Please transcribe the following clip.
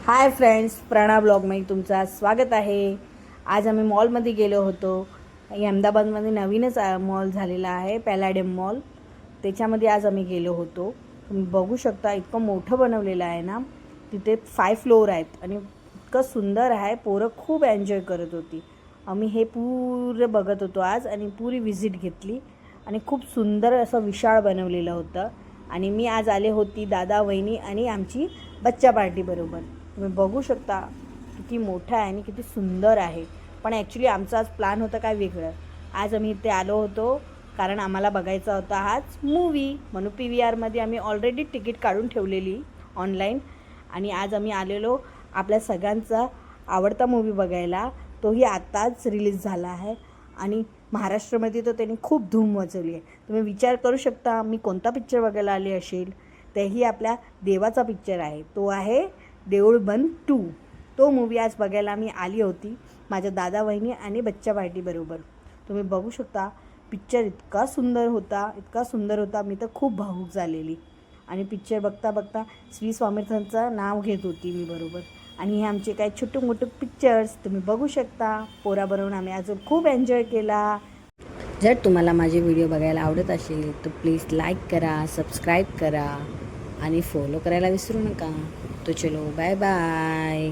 Hi friends, प्रणा ब्लॉगमध्ये तुमचं स्वागत आहे। आज आम्ही मॉलमध्ये गेलो होतो। अहमदाबादमध्ये नवीनच मॉल झालेला आहे, पॅलाडियम मॉल। त्याच्यामध्ये आज आम्ही गेलो होतो। तुम्ही बघू शकता, इतकं मोठं बनवलेलं आहे ना। तिथे 5 फ्लोअर आहेत आणि इतकं सुंदर आहे। पोरं खूप एन्जॉय करत होती। आम्ही हे पूर्ण बघत होतो आज आणि पुरी व्हिजिट घेतली आणि खूप सुंदर असं विशाळ बनवलेलं होतं। आणि मी आज आले होती दादा, वहिनी आणि आमची बच्चा पार्टी बरोबर। तुम्ही बघू शकता किती मोठा आहे आणि किती सुंदर आहे। पण ॲक्च्युली आमचा आज प्लॅन होता काय वेगळं। आज आम्ही इथे आलो होतो कारण आम्हाला बघायचा होता हाच मूवी, म्हणून PVRमध्ये आम्ही ऑलरेडी तिकीट काढून ठेवलेली ऑनलाईन। आणि आज आम्ही आलेलो आपल्या सगळ्यांचा आवडता मूवी बघायला। तोही आत्ताच रिलीज झाला आहे आणि महाराष्ट्रामध्ये तर त्यांनी खूप धूम मचवली आहे। तुम्ही विचार करू शकता मी कोणता पिक्चर बघायला आले असेल। तेही आपल्या देवाचा पिक्चर आहे, तो आहे देऊळ बंद 2। तो मूवी आज बघायला मी आली होती माझ्या दादा, वहिनी आणि बच्चा पार्टी बरोबर। तुम्ही बघू शकता पिक्चर इतका सुंदर होता, इतका सुंदर होता, मी तर खूप भावूक झालेली। आणि पिक्चर बघता बघता श्री स्वामीर्थांचं नाव घेत होती मी बरोबर। आणि हे आमचे काही छोटे मोठे पिक्चर्स तुम्ही बघू शकता। पोराबरोबर आम्ही अजून खूप एन्जॉय केला। जर तुम्हाला माझे व्हिडिओ बघायला आवडत असेल तर प्लीज लाईक करा, सबस्क्राईब करा आणि फॉलो करायला विसरू नका। तो चलो बाय बाय।